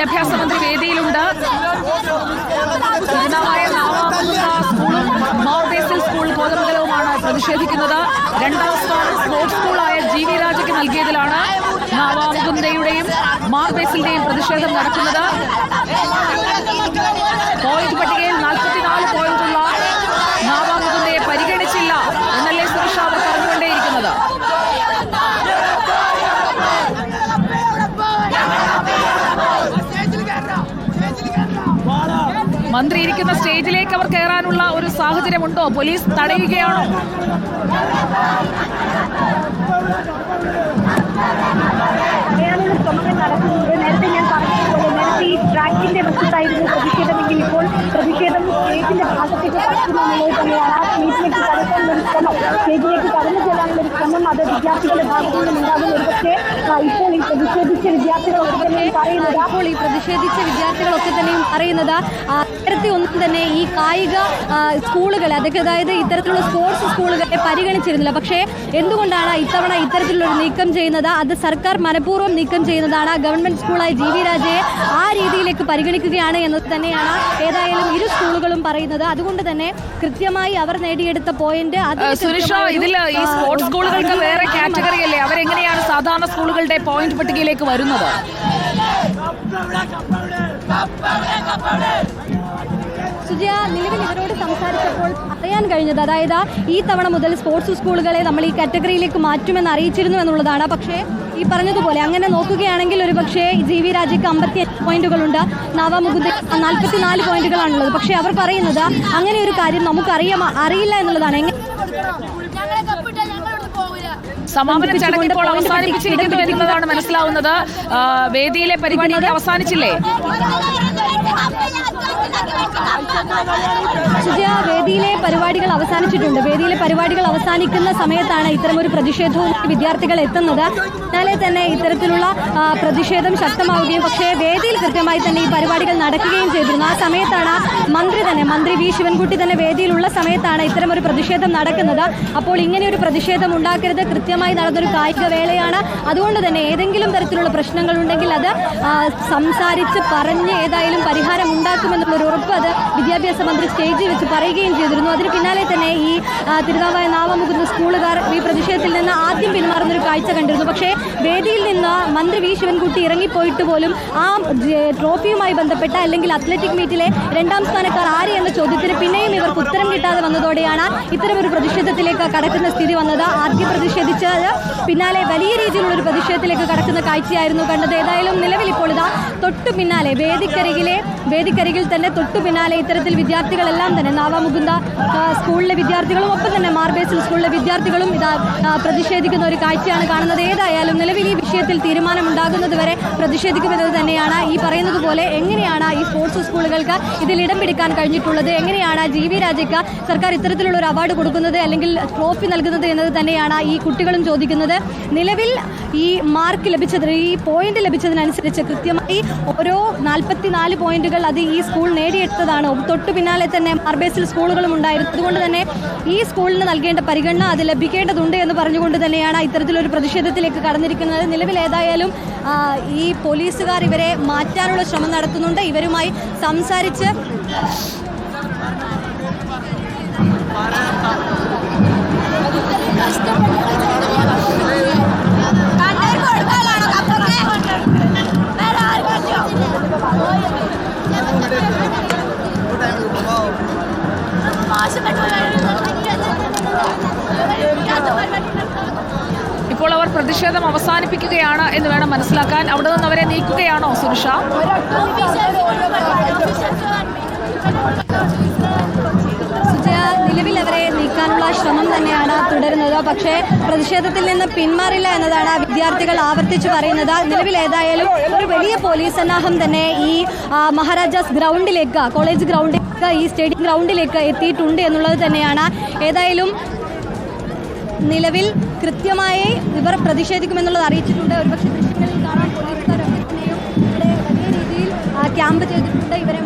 വിദ്യാഭ്യാസ മന്ത്രി വേദിയിലുണ്ട്. മാർബേസിൽ സ്കൂൾ കോതമംഗലവുമാണ് പ്രതിഷേധിക്കുന്നത്. രണ്ടാം സ്ഥാനം സ്പോർട്സ് സ്കൂളായ GV രാജയ്ക്ക് നൽകിയതിലാണ് നാവാമുകുന്ദയുടെയും മാർബേസിന്റെയും പ്രതിഷേധം നടക്കുന്നത്. പോയിന്റ് പട്ടികയിൽ 44 പോയിന്റുള്ള നാവാമുകുന്ദയെ പരിഗണിച്ചില്ല എന്നല്ലേ സുരക്ഷ അവർ പറഞ്ഞുകൊണ്ടേയിരിക്കുന്നത്. മന്ത്രി ഇരിക്കുന്ന സ്റ്റേജിലേക്ക് അവർ കയറാനുള്ള ഒരു സാഹചര്യമുണ്ടോ? പോലീസ് തടയുകയാണോ? നേരത്തെ ഞാൻ പറഞ്ഞതുപോലെ നേരത്തെ ഈ ട്രാക്കിന്റെ വശത്തായിരുന്നു പ്രതിഷേധമെങ്കിൽ ഇപ്പോൾ പ്രതിഷേധം സ്റ്റേജിന്റെ ഭാഗത്തേക്ക് കടക്കുമെന്നുള്ളത് തന്നെയാണ്. ആ സ്റ്റേജിലേക്ക് കടക്കാനുള്ള ഒരു ശ്രമം, സ്റ്റേജിലേക്ക് കടന്നു ചെല്ലാനുള്ള ഒരു ശ്രമം അത് വിദ്യാർത്ഥികളുടെ ഭാഗത്തു നിന്നും ഉണ്ടാകും. ഒരുപക്ഷെ ഇപ്പോൾ ഈ പ്രതിഷേധിച്ച വിദ്യാർത്ഥികളൊക്കെ തന്നെയും പറയുന്നത് നേരത്തെ ഒന്നും തന്നെ ഈ കായിക സ്കൂളുകളെ അതായത് ഇത്തരത്തിലുള്ള സ്പോർട്സ് സ്കൂളുകളെ പരിഗണിച്ചിരുന്നില്ല. പക്ഷേ എന്തുകൊണ്ടാണ് ഇത്തവണ ഇത്തരത്തിലുള്ളൊരു നീക്കം ചെയ്യുന്നത്? അത് സർക്കാർ മനഃപൂർവ്വം നീക്കം ചെയ്യുന്നതാണ്. ഗവൺമെന്റ് സ്കൂളായ GV രാജയെ ആ രീതിയിലേക്ക് പരിഗണിക്കുകയാണ് എന്നത് തന്നെയാണ് ഏതായാലും ഇരു സ്കൂളുകളും പറയുന്നത്. അതുകൊണ്ട് തന്നെ കൃത്യമായി അവർ നേടിയെടുത്ത പോയിന്റ് സുരേഷ, ഇതിൽ ഈ സ്പോർട്സ് സ്കൂളുകൾക്ക് വേറെ കാറ്റഗറി അല്ലേ? അവരെങ്ങനെയാണ് സാധാരണ സ്കൂളുകളുടെ പോയിന്റ് പട്ടികയിലേക്ക് വരുന്നത്? സുജയ, നിലവിൽ ഇവരോട് സംസാരിച്ചപ്പോൾ അറിയാൻ കഴിഞ്ഞത് അതായത് ഈ തവണ മുതൽ സ്പോർട്സ് സ്കൂളുകളെ നമ്മൾ ഈ കാറ്റഗറിയിലേക്ക് മാറ്റുമെന്ന് അറിയിച്ചിരുന്നു എന്നുള്ളതാണ്. പക്ഷേ ഈ പറഞ്ഞതുപോലെ അങ്ങനെ നോക്കുകയാണെങ്കിൽ ഒരു പക്ഷേ GV രാജയ്ക്ക് 55 പോയിന്റുകളുണ്ട്, നാവാമുകുന്ദ 44 പോയിന്റുകളാണുള്ളത്. പക്ഷേ അവർ പറയുന്നത് അങ്ങനെ ഒരു കാര്യം അറിയില്ല എന്നുള്ളതാണ്. സമാപന ചടങ്ങ് ഇപ്പോൾ അവസാനിപ്പിച്ചിരിക്കുന്നു എന്നുള്ളതാണ് മനസ്സിലാവുന്നത്. വേദിയിലെ പരിപാടിയൊക്കെ അവസാനിച്ചില്ലേ? സുജയ, വേദിയിലെ പരിപാടികൾ അവസാനിച്ചിട്ടുണ്ട്. വേദിയിലെ പരിപാടികൾ അവസാനിക്കുന്ന സമയത്താണ് ഇത്തരമൊരു പ്രതിഷേധവും വിദ്യാർത്ഥികൾ എത്തുന്നത്. എന്നാലേ തന്നെ ഇത്തരത്തിലുള്ള പ്രതിഷേധം ശക്തമാവുകയും പക്ഷേ വേദിയിൽ കൃത്യമായി തന്നെ ഈ പരിപാടികൾ നടക്കുകയും ചെയ്തിരുന്നു. ആ സമയത്താണ് മന്ത്രി V ശിവൻകുട്ടി തന്നെ വേദിയിലുള്ള സമയത്താണ് ഇത്തരമൊരു പ്രതിഷേധം നടക്കുന്നത്. അപ്പോൾ ഇങ്ങനെയൊരു പ്രതിഷേധം ഉണ്ടാക്കരുത്, കൃത്യമായി നടന്നൊരു കായിക വേളയാണ്. അതുകൊണ്ട് തന്നെ ഏതെങ്കിലും തരത്തിലുള്ള പ്രശ്നങ്ങൾ ഉണ്ടെങ്കിൽ അത് സംസാരിച്ച് പറഞ്ഞ് ഏതായാലും പരിഹാരം ഉണ്ടാക്കുമെന്നുള്ളൊരു ഉറപ്പ് അത് വിദ്യാഭ്യാസ മന്ത്രി സ്റ്റേജിൽ വെച്ച് പറയുകയും ചെയ്തിരുന്നു. അതിന് പിന്നാലെ തന്നെ ഈ തിരുനാവായ നാവാമുകുന്ദ സ്കൂളുകാർ ഈ പ്രതിഷേധത്തിൽ നിന്ന് ആദ്യം പിന്മാറുന്നൊരു കാഴ്ച കണ്ടിരുന്നു. പക്ഷേ വേദിയിൽ നിന്ന് മന്ത്രി V ശിവൻകുട്ടി ഇറങ്ങിപ്പോയിട്ട് പോലും ആ ട്രോഫിയുമായി ബന്ധപ്പെട്ട അല്ലെങ്കിൽ അത്ലറ്റിക് മീറ്റിലെ രണ്ടാം സ്ഥാനക്കാർ ആര് എന്ന ചോദ്യത്തിന് പിന്നെയും ഇവർക്ക് ഉത്തരം കിട്ടാതെ വന്നതോടെയാണ് ഇത്തരമൊരു പ്രതിഷേധത്തിലേക്ക് കടക്കുന്ന സ്ഥിതി വന്നത്. ആദ്യം പ്രതിഷേധിച്ചത് പിന്നാലെ വലിയ രീതിയിലുള്ളൊരു പ്രതിഷേധത്തിലേക്ക് കടക്കുന്ന കാഴ്ചയായിരുന്നു കണ്ടത്. ഏതായാലും നിലവിൽ ഇപ്പോൾ ഇതാ തൊട്ടു പിന്നാലെ വേദിക്കരികിൽ തന്നെ തൊട്ടു പിന്നാലെ ഇത്തരത്തിൽ വിദ്യാർത്ഥികളെല്ലാം തന്നെ നാവാമുകുന്ദ സ്കൂളിലെ വിദ്യാർത്ഥികളും ഒപ്പം തന്നെ മാർബേസിൽ സ്കൂളിലെ വിദ്യാർത്ഥികളും ഇതാ പ്രതിഷേധിക്കുന്ന ഒരു കാഴ്ചയാണ് കാണുന്നത്. ഏതായാലും നിലവിൽ ഈ വിഷയത്തിൽ തീരുമാനമുണ്ടാകുന്നത് വരെ പ്രതിഷേധിക്കുമെന്നത് തന്നെയാണ്. ഈ പറയുന്നത് പോലെ എങ്ങനെയാണ് ഈ സ്പോർട്സ് സ്കൂളുകൾക്ക് ഇതിൽ ഇടം പിടിക്കാൻ കഴിഞ്ഞിട്ടുള്ളത്, എങ്ങനെയാണ് GV രാജയ്ക്ക് സർക്കാർ ഇത്തരത്തിലുള്ള ഒരു അവാർഡ് കൊടുക്കുന്നത് അല്ലെങ്കിൽ ട്രോഫി നൽകുന്നത് എന്നത് തന്നെയാണ് ഈ കുട്ടികളും ചോദിക്കുന്നത്. നിലവിൽ ഈ മാർക്ക് ലഭിച്ചതിന് ഈ പോയിന്റ് ലഭിച്ചതിനനുസരിച്ച് കൃത്യമായി ഓരോ 44 പോയിന്റുകൾ അത് ഈ സ്കൂൾ നേടിയെടുത്തതാണ്. തൊട്ടു പിന്നാലെ തന്നെ മാർബേസിൽ സ്കൂളുകളും ഉണ്ടായിരുന്നു. അതുകൊണ്ട് തന്നെ ഈ സ്കൂളിന് നൽകേണ്ട പരിഗണന അത് ലഭിക്കേണ്ടതുണ്ട് എന്ന് പറഞ്ഞുകൊണ്ട് തന്നെയാണ് ഇത്തരത്തിലൊരു പ്രതിഷേധത്തിലേക്ക് കടന്നിരിക്കുന്നത്. നിലവിൽ ഏതായാലും ഈ പോലീസുകാർ ഇവരെ മാറ്റാനുള്ള ശ്രമം നടത്തുന്നുണ്ട്. ഇവരുമായി സംസാരിച്ച് ഇപ്പോൾ അവർ പ്രതിഷേധം അവസാനിപ്പിക്കുകയാണ് എന്ന് വേണം മനസ്സിലാക്കാൻ. അവിടെ നിന്ന് അവരെ നീക്കുകയാണോ സുനിഷ? നിലവിൽ അവരെ നീക്കാനുള്ള ശ്രമം തന്നെയാണ് തുടരുന്നത്. പക്ഷേ പ്രതിഷേധത്തിൽ നിന്ന് പിന്മാറില്ല എന്നതാണ് വിദ്യാർത്ഥികൾ ആവർത്തിച്ചു പറയുന്നത്. നിലവിൽ ഏതായാലും ഒരു വലിയ പോലീസ് സന്നാഹം തന്നെ ഈ മഹാരാജാസ് ഗ്രൗണ്ടിലേക്ക്, കോളേജ് ഗ്രൗണ്ടിലേക്ക്, ഈ സ്റ്റേഡിയം ഗ്രൗണ്ടിലേക്ക് എത്തിയിട്ടുണ്ട് എന്നുള്ളത് തന്നെയാണ്. ഏതായാലും നിലവിൽ കൃത്യമായി ഇവർ പ്രതിഷേധിക്കുമെന്നുള്ളത് അറിയിച്ചിട്ടുണ്ട്. ഒരുപക്ഷെ ദൃശ്യങ്ങളിൽ കാണാൻ പോലീസുകാരൊക്കെ തന്നെയും ഇവിടെ വലിയ രീതിയിൽ ക്യാമ്പ് ചെയ്തിട്ടുണ്ട്. ഇവരെ